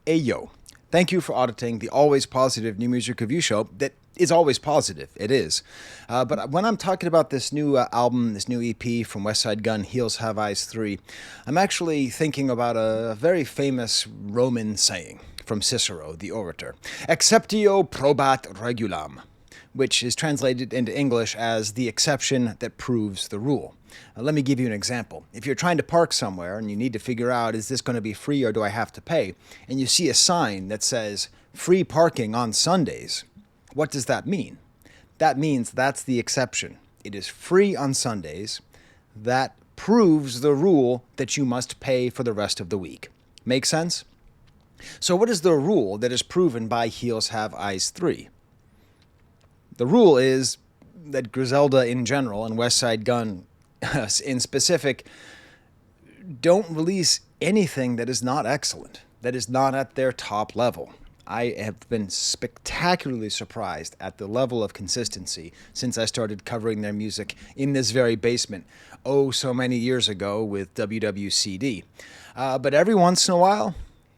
Ayo. Thank you for auditing the always positive new music review show that is always positive. It is. But when I'm talking about this new album, this new EP from Westside Gunn, Heels Have Eyes 3, I'm actually thinking about a very famous Roman saying from Cicero, the orator, Exceptio probat regulam, which is translated into English as the exception that proves the rule. Let me give you an example. If you're trying to park somewhere and you need to figure out, is this going to be free or do I have to pay? And you see a sign that says, free parking on Sundays. What does that mean? That means that's the exception. It is free on Sundays. That proves the rule that you must pay for the rest of the week. Make sense? So what is the rule that is proven by Heels Have Eyes 3? The rule is that Griselda in general and Westside Gunn in specific don't release anything that is not excellent, that is not at their top level. I have been spectacularly surprised at the level of consistency since I started covering their music in this very basement, oh so many years ago with WWCD. But every once in a while,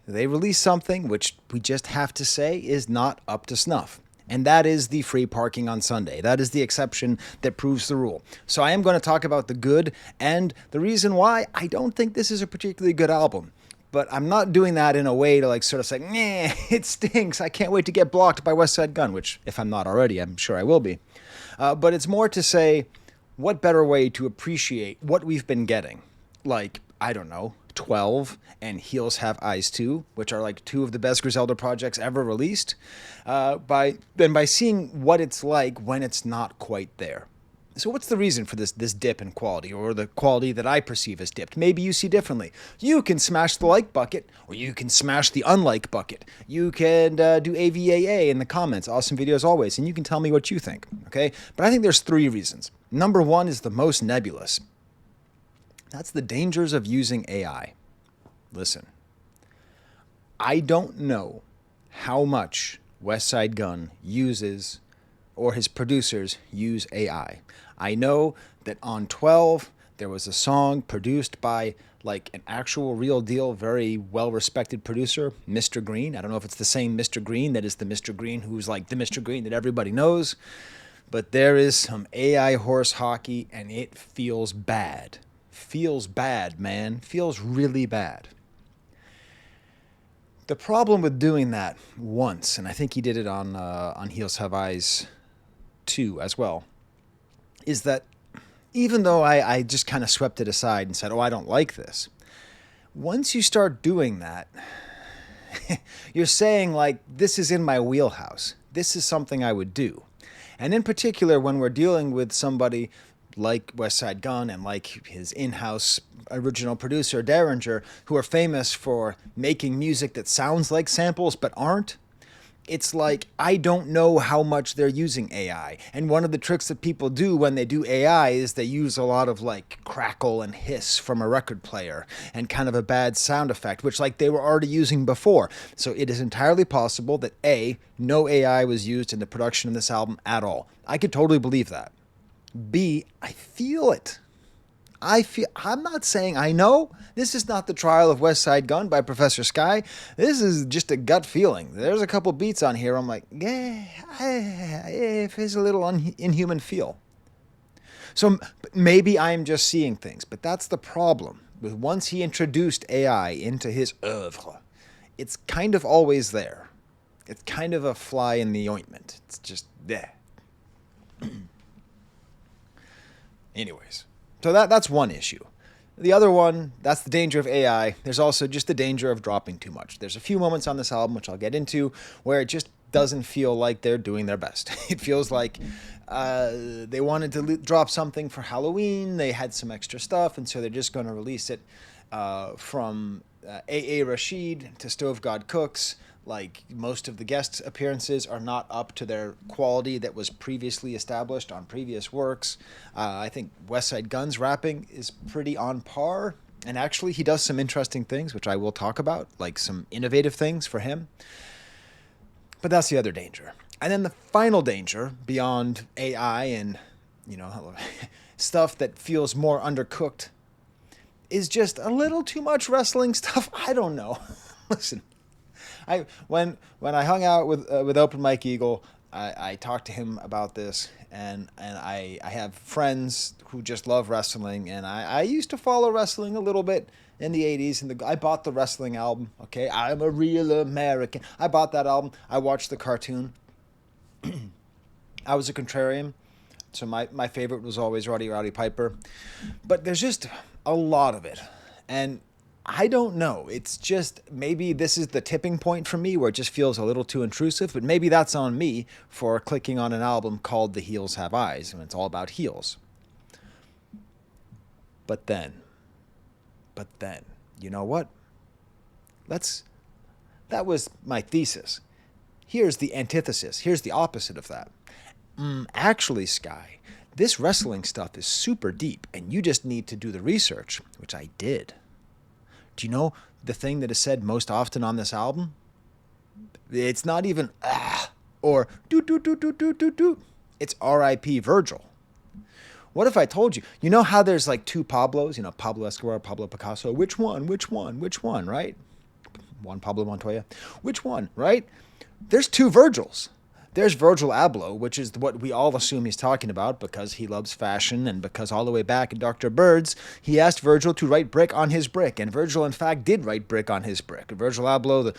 they release something which we just have to say is not up to snuff. And that is the free parking on Sunday. That is the exception that proves the rule. So I am going to talk about the good and the reason why I don't think this is a particularly good album. But I'm not doing that in a way to sort of say, nah, it stinks. I can't wait to get blocked by Westside Gunn, which if I'm not already, I'm sure I will be. But it's more to say, what better way to appreciate what we've been getting? I don't know, 12 and Heels Have Eyes 2, which are two of the best Griselda projects ever released, by seeing what it's like when it's not quite there. So what's the reason for this dip in quality, or the quality that I perceive as dipped? Maybe you see differently. You can smash the like bucket, or you can smash the unlike bucket. You can do AVAA in the comments. Awesome videos always, and you can tell me what you think, okay? But I think there's 3 reasons. Number 1 is the most nebulous. That's the dangers of using AI. Listen, I don't know how much Westside Gunn uses or his producers use AI. I know that on 12, there was a song produced by an actual real deal, very well-respected producer, Mr. Green. I don't know if it's the same Mr. Green that is the Mr. Green who's the Mr. Green that everybody knows, but there is some AI horse hockey and it feels bad. Feels bad, man. Feels really bad. The problem with doing that once, and I think he did it on Heels Have Eyes 2 as well, is that even though I just kind of swept it aside and said, oh, I don't like this, once you start doing that, you're saying this is in my wheelhouse. This is something I would do. And in particular, when we're dealing with somebody like Westside Gunn and his in-house original producer, Derringer, who are famous for making music that sounds like samples but aren't, it's I don't know how much they're using AI. And one of the tricks that people do when they do AI is they use a lot of crackle and hiss from a record player and kind of a bad sound effect, which they were already using before. So it is entirely possible that A, no AI was used in the production of this album at all. I could totally believe that. B, I feel it. I'm not saying I know. This is not the trial of Westside Gunn by Professor Sky. This is just a gut feeling. There's a couple beats on here. I'm it has a little inhuman feel. So maybe I'm just seeing things, but that's the problem. With once he introduced AI into his oeuvre, it's kind of always there. It's kind of a fly in the ointment. It's just there. Anyways, so that's one issue. The other one, that's the danger of AI. There's also just the danger of dropping too much. There's a few moments on this album, which I'll get into, where it just doesn't feel like they're doing their best. It feels like they wanted to drop something for Halloween. They had some extra stuff, and so they're just going to release it from A.A. Rashid to Stove God Cooks. Most of the guest appearances are not up to their quality that was previously established on previous works. I think Westside Gunn's rapping is pretty on par. And actually, he does some interesting things, which I will talk about, some innovative things for him. But that's the other danger. And then the final danger, beyond AI and, stuff that feels more undercooked, is just a little too much wrestling stuff. I don't know. Listen. When I hung out with Open Mike Eagle, I talked to him about this, and I have friends who just love wrestling, and I used to follow wrestling a little bit in the 80s, and I bought the wrestling album. Okay, I'm a real American. I bought that album. I watched the cartoon. I was a contrarian, so my favorite was always Rowdy Piper, but there's just a lot of it, and I don't know. It's just maybe this is the tipping point for me where it just feels a little too intrusive, but maybe that's on me for clicking on an album called The Heels Have Eyes, and it's all about heels. But then, you know what? That was my thesis. Here's the antithesis. Here's the opposite of that. Actually, Sky, this wrestling stuff is super deep, and you just need to do the research, which I did. Do you know the thing that is said most often on this album? It's not even or do do do do do do do. It's R.I.P. Virgil. What if I told you? You know how there's like two Pablos? You know, Pablo Escobar, Pablo Picasso. Which one? Which one? Which one? Right? Juan Pablo Montoya. Which one? Right? There's two Virgils. There's Virgil Abloh, which is what we all assume he's talking about because he loves fashion and because all the way back in Dr. Bird's, he asked Virgil to write brick on his brick. And Virgil, in fact, did write brick on his brick. Virgil Abloh, the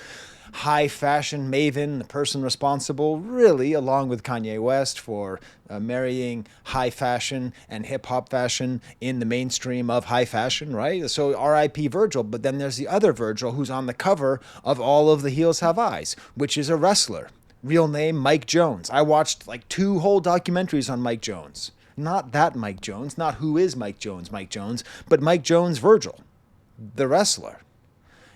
high fashion maven, the person responsible, really, along with Kanye West, for marrying high fashion and hip-hop fashion in the mainstream of high fashion, right? So R.I.P. Virgil. But then there's the other Virgil who's on the cover of all of The Heels Have Eyes, which is a wrestler. Real name, Mike Jones. I watched like 2 whole documentaries on Mike Jones. Not that Mike Jones, not who is Mike Jones, but Mike Jones Virgil, the wrestler.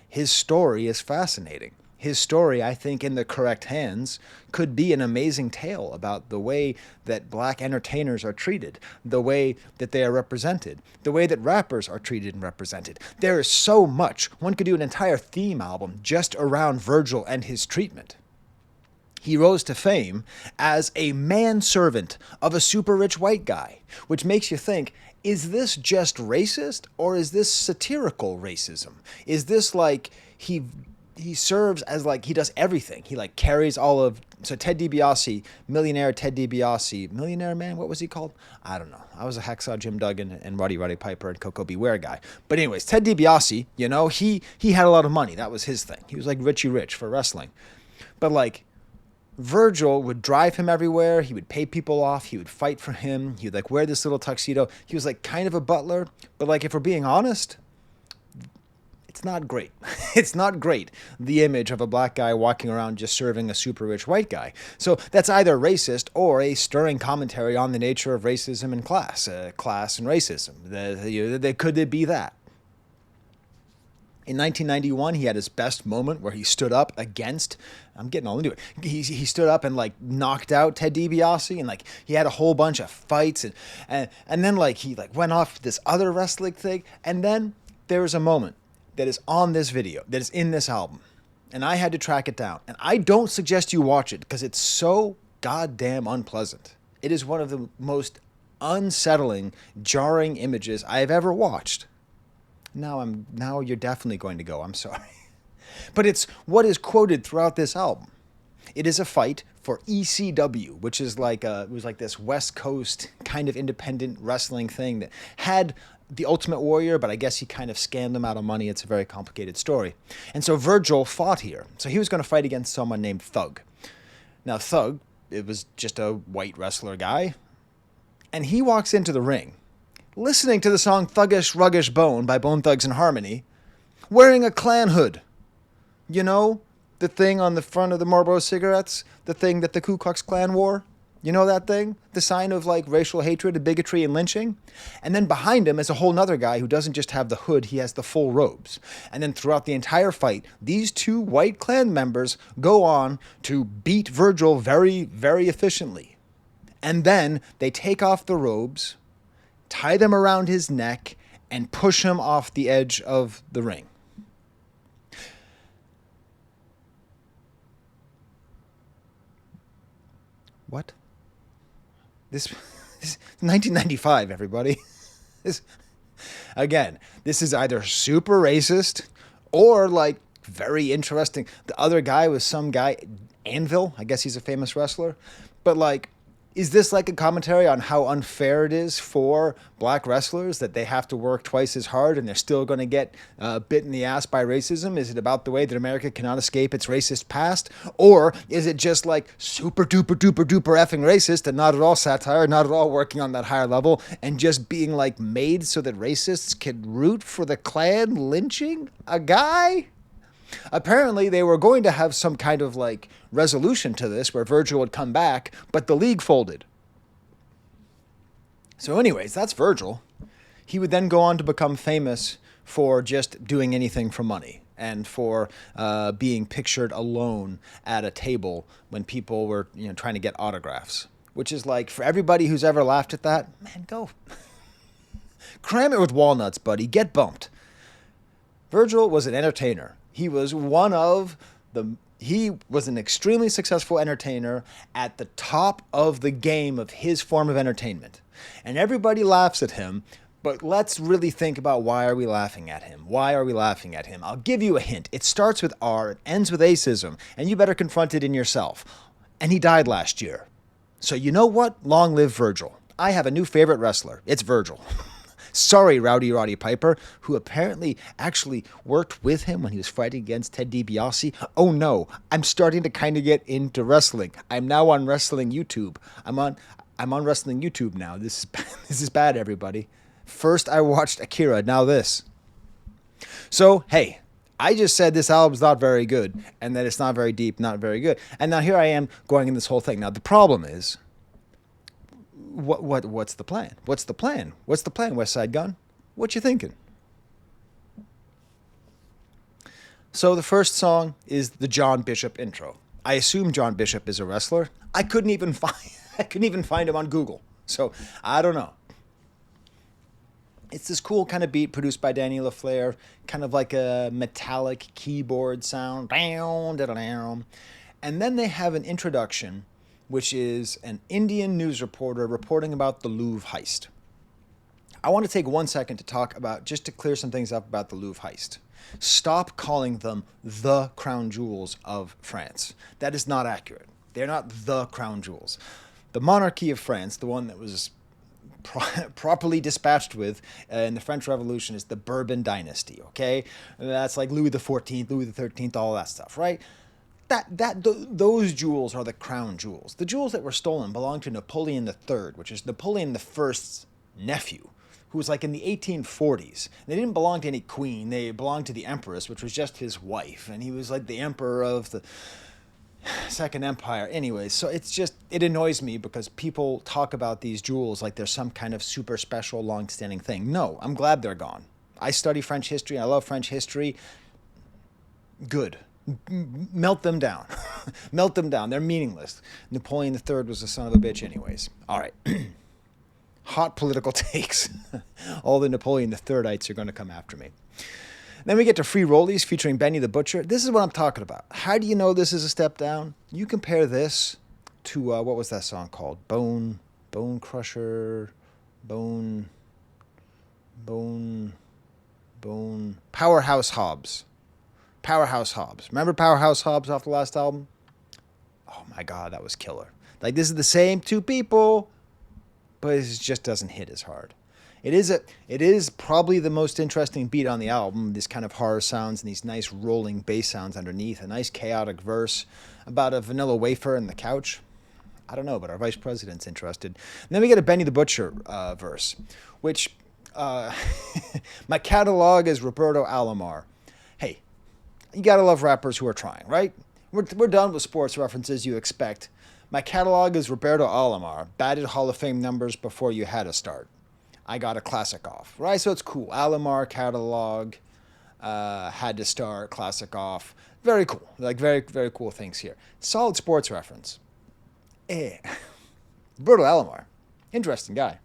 His story is fascinating. His story, I think, in the correct hands, could be an amazing tale about the way that black entertainers are treated, the way that they are represented, the way that rappers are treated and represented. There is so much. One could do an entire theme album just around Virgil and his treatment. He rose to fame as a manservant of a super rich white guy, which makes you think, is this just racist or is this satirical racism? Is this like he serves as like he does everything? He like carries all of, so Ted DiBiase, millionaire man, what was he called? I don't know. I was a Hacksaw Jim Duggan and Roddy Piper and Coco Beware guy. But anyways, Ted DiBiase, you know, he had a lot of money. That was his thing. He was like Richie Rich for wrestling. But like, Virgil would drive him everywhere. He would pay people off. He would fight for him. He would like wear this little tuxedo. He was like kind of a butler, but like if we're being honest, it's not great. It's not great, the image of a black guy walking around just serving a super rich white guy. So that's either racist or a stirring commentary on the nature of racism and class and racism. Could it be that? In 1991, he had his best moment where he stood up against, I'm getting all into it, he stood up and like knocked out Ted DiBiase, and like he had a whole bunch of fights, and then like he like went off this other wrestling thing, and then there is a moment that is on this video, that is in this album, and I had to track it down, and I don't suggest you watch it because it's so goddamn unpleasant. It is one of the most unsettling, jarring images I have ever watched. Now you're definitely going to go, I'm sorry. But it's what is quoted throughout this album. It is a fight for ECW, which is like it was like this West Coast kind of independent wrestling thing that had the Ultimate Warrior, but I guess he kind of scammed them out of money. It's a very complicated story. And so Virgil fought here. So he was going to fight against someone named Thug. Now Thug, it was just a white wrestler guy, and he walks into the ring listening to the song Thuggish Ruggish Bone by Bone Thugs and Harmony, wearing a Klan hood. You know, the thing on the front of the Marlboro cigarettes, the thing that the Ku Klux Klan wore. You know that thing? The sign of like racial hatred and bigotry and lynching. And then behind him is a whole nother guy who doesn't just have the hood, he has the full robes. And then throughout the entire fight, these 2 white Klan members go on to beat Virgil very, very efficiently. And then they take off the robes, tie them around his neck, and push him off the edge of the ring. What? This is 1995, everybody. Again, this is either super racist or like very interesting. The other guy was some guy, Anvil. I guess he's a famous wrestler. But like, is this like a commentary on how unfair it is for black wrestlers that they have to work twice as hard and they're still going to get bit in the ass by racism? Is it about the way that America cannot escape its racist past? Or is it just like super duper duper duper effing racist and not at all satire, not at all working on that higher level and just being like made so that racists can root for the Klan lynching a guy? Apparently, they were going to have some kind of like resolution to this where Virgil would come back, but the league folded. So, anyways, that's Virgil. He would then go on to become famous for just doing anything for money and for being pictured alone at a table when people were, trying to get autographs. Which is like, for everybody who's ever laughed at that, man, go. Cram it with walnuts, buddy. Get bumped. Virgil was an entertainer. He was he was an extremely successful entertainer at the top of the game of his form of entertainment. And everybody laughs at him, but let's really think about why are we laughing at him? Why are we laughing at him? I'll give you a hint. It starts with R, it ends with acism, and you better confront it in yourself. And he died last year. So you know what? Long live Virgil. I have a new favorite wrestler. It's Virgil. Sorry, Rowdy Roddy Piper, who apparently actually worked with him when he was fighting against Ted DiBiase. Oh no, I'm starting to kind of get into wrestling. I'm now on wrestling YouTube. I'm on wrestling YouTube now. This is bad, everybody. First I watched Akira, now this. So, hey, I just said this album's not very good, and that it's not very deep, not very good. And now here I am going in this whole thing. Now the problem is, what's the plan? What's the plan? What's the plan, Westside Gunn? What you thinking? So the first song is the John Bishop intro. I assume John Bishop is a wrestler. I couldn't even find him on Google. So I don't know. It's this cool kind of beat produced by Danny LaFleur, kind of like a metallic keyboard sound. And then they have an introduction, which is an Indian news reporter reporting about the Louvre heist. I want to take 1 second to talk about, just to clear some things up about the Louvre heist. Stop calling them the crown jewels of France. That is not accurate. They're not the crown jewels. The monarchy of France, the one that was properly dispatched with in the French Revolution, is the Bourbon dynasty, okay? And that's like Louis XIV, Louis XIII, all that stuff, right? Those jewels are the crown jewels. The jewels that were stolen belong to Napoleon III, which is Napoleon I's nephew, who was like in the 1840s. They didn't belong to any queen. They belonged to the empress, which was just his wife. And he was like the emperor of the Second Empire. Anyways, so it annoys me because people talk about these jewels like they're some kind of super special, long-standing thing. No, I'm glad they're gone. I study French history. I love French history. Good. Melt them down. Melt them down. They're meaningless. Napoleon III was a son of a bitch anyways. All right. Hot political takes. All the Napoleon IIIites are going to come after me. Then we get to Free Rollies featuring Benny the Butcher. This is what I'm talking about. How do you know this is a step down? You compare this to, what was that song called? Bone Crusher, Powerhouse Hobbs. Powerhouse Hobbs. Remember Powerhouse Hobbs off the last album? Oh my God, that was killer. Like, this is the same two people, but it just doesn't hit as hard. It is probably the most interesting beat on the album, this kind of horror sounds and these nice rolling bass sounds underneath, a nice chaotic verse about a vanilla wafer and the couch. I don't know, but our vice president's interested. And then we get a Benny the Butcher verse, which my catalog is Roberto Alomar. Hey, you gotta love rappers who are trying, right? We're done with sports references you expect. My catalog is Roberto Alomar, batted Hall of Fame numbers before you had a start. I got a classic off, right? So it's cool. Alomar catalog, had to start, classic off. Very cool. Like, very, very cool things here. Solid sports reference. Roberto Alomar, interesting guy.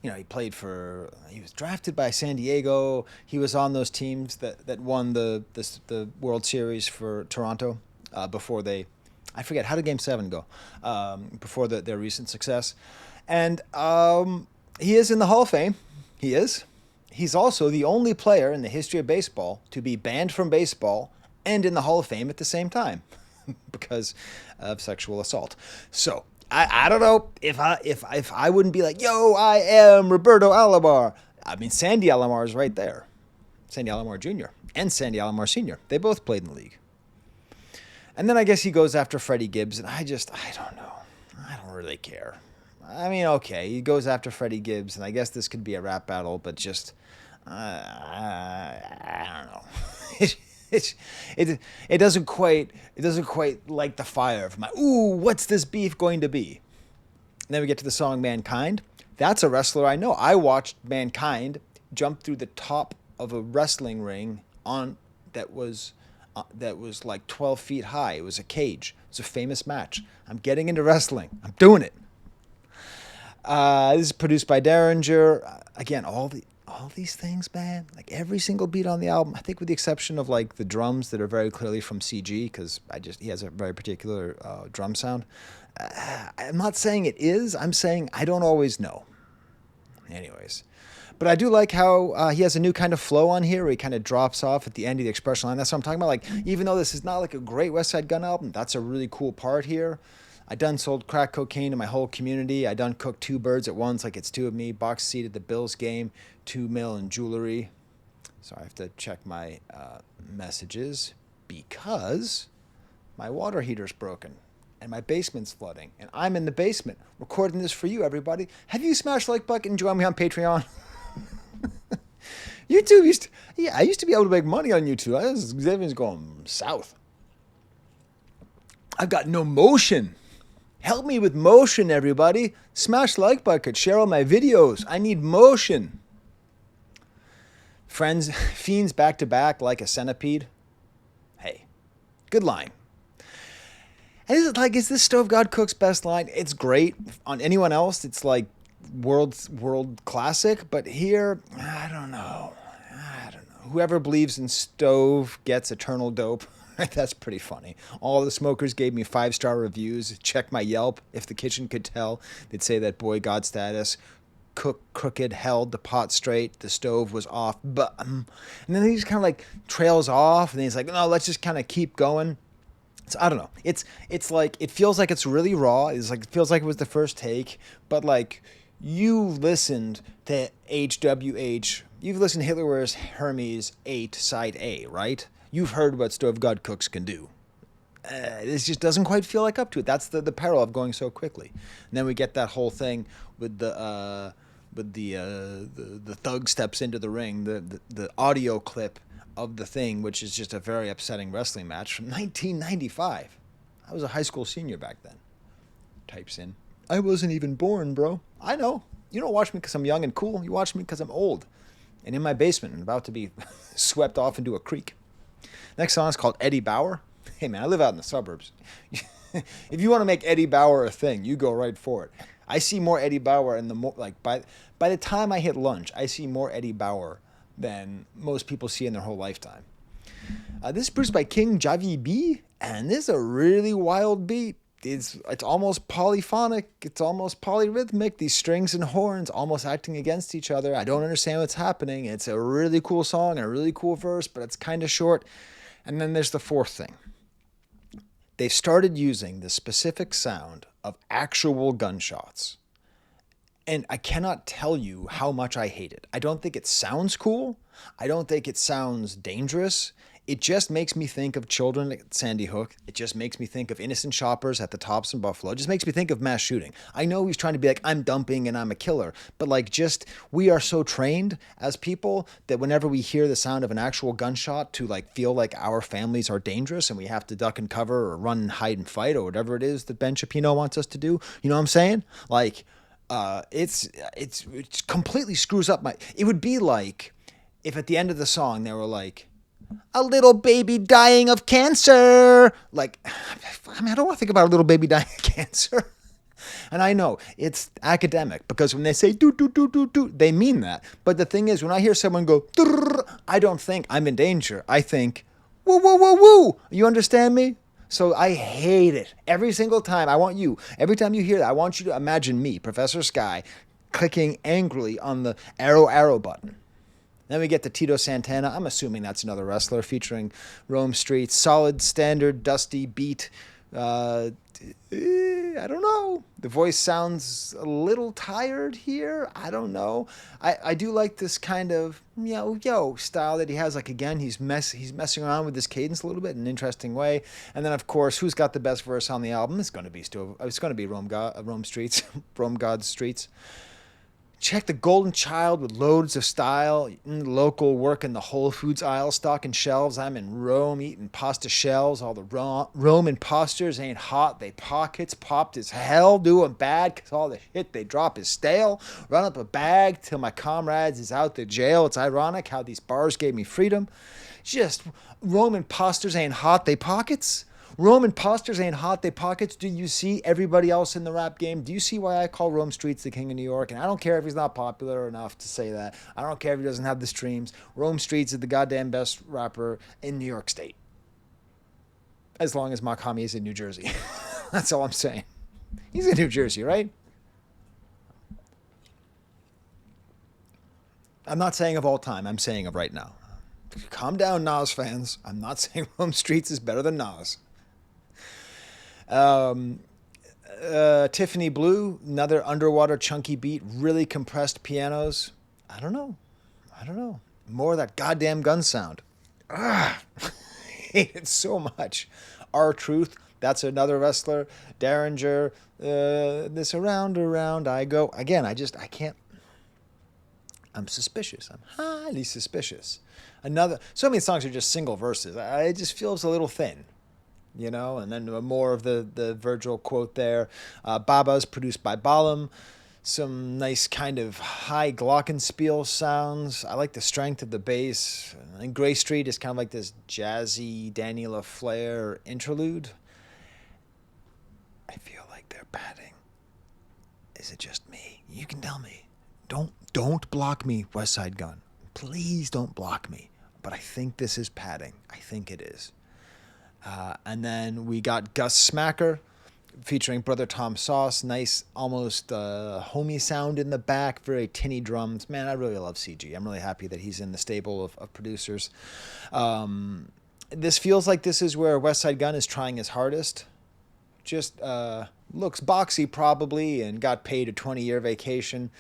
You know, he was drafted by San Diego. He was on those teams that won the World Series for Toronto before I forget, how did Game 7 go? Before their recent success. And he is in the Hall of Fame. He is. He's also the only player in the history of baseball to be banned from baseball and in the Hall of Fame at the same time because of sexual assault. So I don't know if I wouldn't be like, yo, I am Roberto Alomar. I mean, Sandy Alomar is right there. Sandy Alomar Jr. and Sandy Alomar Sr. They both played in the league. And then I guess he goes after Freddie Gibbs, and I don't know. I don't really care. I mean, okay, he goes after Freddie Gibbs, and I guess this could be a rap battle, but just, I don't know. It doesn't quite light the fire of my, ooh, what's this beef going to be? And then we get to the song Mankind. That's a wrestler I know. I watched Mankind jump through the top of a wrestling ring that was like 12 feet high. It was a cage. It was a famous match. I'm getting into wrestling. I'm doing it. This is produced by Derringer. Again, all these things, man. Like every single beat on the album, I think with the exception of like the drums that are very clearly from CG, because he has a very particular drum sound. I'm not saying it is. I'm saying I don't always know. Anyways. But I do like how he has a new kind of flow on here where he kind of drops off at the end of the expression line. That's what I'm talking about. Like, even though this is not like a great Westside Gunn album, that's a really cool part here. I done sold crack cocaine to my whole community. I done cooked two birds at once, like it's two of me. Box seat at the Bills game, $2 million in jewelry. So I have to check my messages because my water heater's broken and my basement's flooding. And I'm in the basement recording this for you, everybody. Have you smashed the like button and joined me on Patreon? YouTube I used to be able to make money on YouTube. Everything's going south. I've got no motion. Help me with motion, everybody. Smash the like button. Share all my videos. I need motion. Friends, fiends back to back like a centipede. Hey, good line. And is this Stove God Cook's best line? It's great. On anyone else, it's like world classic. But here, I don't know. Whoever believes in Stove gets eternal dope. That's pretty funny. All the smokers gave me 5-star reviews. Check my Yelp. If the kitchen could tell, they'd say that boy God status. Cook crooked, held the pot straight. The stove was off. But and then he just kind of like trails off, and then he's like, no, let's just kind of keep going. So I don't know. It's like it feels like it's really raw. It feels like it was the first take, but like you listened to HWH. You've listened to Hitler Wears Hermes 8 Side A, right? You've heard what Stove God Cooks can do. This just doesn't quite feel like up to it. That's the peril of going so quickly. And then we get that whole thing with the thug steps into the ring, the audio clip of the thing, which is just a very upsetting wrestling match from 1995. I was a high school senior back then. Types in, I wasn't even born, bro. I know. You don't watch me because I'm young and cool. You watch me because I'm old and in my basement and about to be swept off into a creek. Next song is called Eddie Bauer. Hey, man, I live out in the suburbs. If you want to make Eddie Bauer a thing, you go right for it. I see more Eddie Bauer by the time I hit lunch, I see more Eddie Bauer than most people see in their whole lifetime. This is produced by King Javi B, and this is a really wild beat. It's almost polyphonic. It's almost polyrhythmic. These strings and horns almost acting against each other. I don't understand what's happening. It's a really cool song and a really cool verse, but it's kind of short. And then there's the fourth thing. They've started using the specific sound of actual gunshots. And I cannot tell you how much I hate it. I don't think it sounds cool. I don't think it sounds dangerous. It just makes me think of children at Sandy Hook. It just makes me think of innocent shoppers at the Tops in Buffalo. It just makes me think of mass shooting. I know he's trying to be like, I'm dumping and I'm a killer. But we are so trained as people that whenever we hear the sound of an actual gunshot to feel like our families are dangerous and we have to duck and cover or run and hide and fight or whatever it is that Ben Shapiro wants us to do. You know what I'm saying? It completely screws up it would be like if at the end of the song they were like, a little baby dying of cancer. I don't want to think about a little baby dying of cancer. And I know it's academic because when they say do, they mean that. But the thing is, when I hear someone go, I don't think I'm in danger. I think, woo, woo, woo, woo. You understand me? So I hate it. Every single time, every time you hear that, I want you to imagine me, Professor Sky, clicking angrily on the arrow button. Then we get to Tito Santana. I'm assuming that's another wrestler featuring Rome Streets. Solid, standard, dusty beat. I don't know. The voice sounds a little tired here. I don't know. I do like this kind of yo style that he has. Like again, he's messing around with this cadence a little bit in an interesting way. And then of course, who's got the best verse on the album? It's going to be Rome Streets, Rome God's Streets. Check the Golden Child with loads of style. Local work in the Whole Foods aisle, stocking shelves. I'm in Rome eating pasta shells. All the Rome imposters ain't hot. They pockets popped as hell, doing bad because all the shit they drop is stale. Run up a bag till my comrades is out the jail. It's ironic how these bars gave me freedom. Just Rome imposters ain't hot. They pockets. Rome imposters ain't hot, they pockets. Do you see everybody else in the rap game? Do you see why I call Rome Streets the king of New York? And I don't care if he's not popular enough to say that. I don't care if he doesn't have the streams. Rome Streets is the goddamn best rapper in New York State. As long as Makami is in New Jersey. That's all I'm saying. He's in New Jersey, right? I'm not saying of all time. I'm saying of right now. Calm down, Nas fans. I'm not saying Rome Streets is better than Nas. Tiffany Blue, another underwater chunky beat, really compressed pianos. I don't know. More of that goddamn gun sound. I hate it so much. R-Truth, that's another wrestler. Derringer, this around I go. Again, I can't. I'm suspicious. I'm highly suspicious. So many songs are just single verses. It just feels a little thin. And then more of the Virgil quote there. Baba's produced by Balam. Some nice kind of high glockenspiel sounds. I like the strength of the bass. And Gray Street is kind of like this jazzy Danny LaFleur interlude. I feel like they're padding. Is it just me? You can tell me. Don't block me, Westside Gunn. Please don't block me. But I think this is padding. I think it is. And then we got Gus Smacker featuring Brother Tom Sauce. Nice, almost homey sound in the back. Very tinny drums. Man, I really love CG. I'm really happy that he's in the stable of producers. This feels like this is where Westside Gunn is trying his hardest. Just looks boxy probably and got paid a 20-year vacation.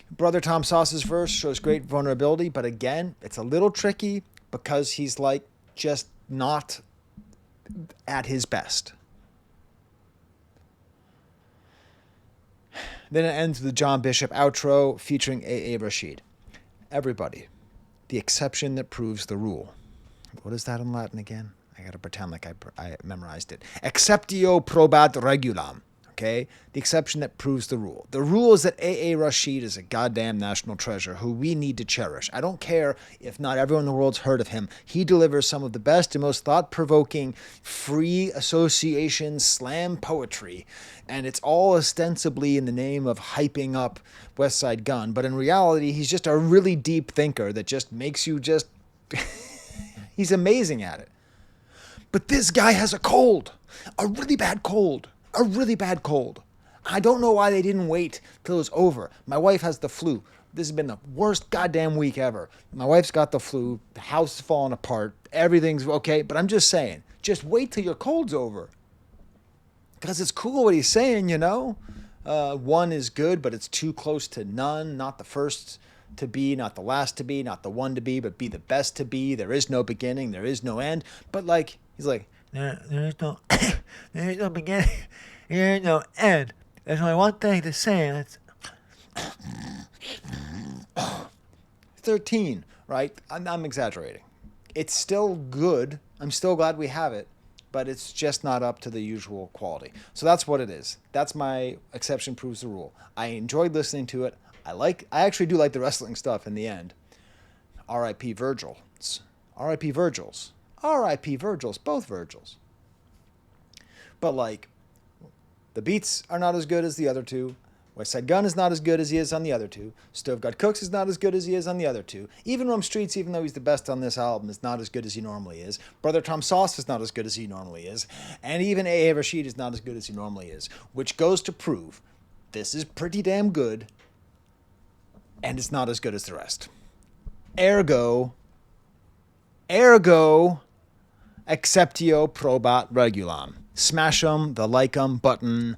Brother Tom Sauce's verse shows great vulnerability, but again, it's a little tricky because he's like just not at his best. Then it ends with the John Bishop outro featuring A.A. Rashid. Everybody, the exception that proves the rule. What is that in Latin again? I got to pretend like I memorized it. Exceptio probat regulam. Okay? The exception that proves the rule. The rule is that A.A. Rashid is a goddamn national treasure who we need to cherish. I don't care if not everyone in the world's heard of him. He delivers some of the best and most thought-provoking free association slam poetry. And it's all ostensibly in the name of hyping up Westside Gunn. But in reality, he's just a really deep thinker that just makes you just... He's amazing at it. But this guy has a cold. A really bad cold. A really bad cold. I don't know why they didn't wait till it was over. My wife has the flu. This has been the worst goddamn week ever. My wife's got the flu. The house is falling apart. Everything's okay. But I'm just saying, just wait till your cold's over. Because it's cool what he's saying, One is good, but it's too close to none. Not the first to be, not the last to be, not the one to be, but be the best to be. There is no beginning. There is no end. But he's like, there is no beginning. There is no end. There's only one thing to say, and it's 13, right? I'm exaggerating. It's still good. I'm still glad we have it, but it's just not up to the usual quality. So that's what it is. That's my exception proves the rule. I enjoyed listening to it. I actually do like the wrestling stuff in the end. R.I.P. Virgils. R.I.P. Virgils. R.I.P. Virgils. Both Virgils. But the beats are not as good as the other two. Westside Gunn is not as good as he is on the other two. Stove God Cooks is not as good as he is on the other two. Even Rome Streets, even though he's the best on this album, is not as good as he normally is. Brother Tom Sauce is not as good as he normally is. And even A.A. Rashid is not as good as he normally is. Which goes to prove this is pretty damn good. And it's not as good as the rest. Ergo, acceptio probat regulam. Smash 'em, the like 'em button.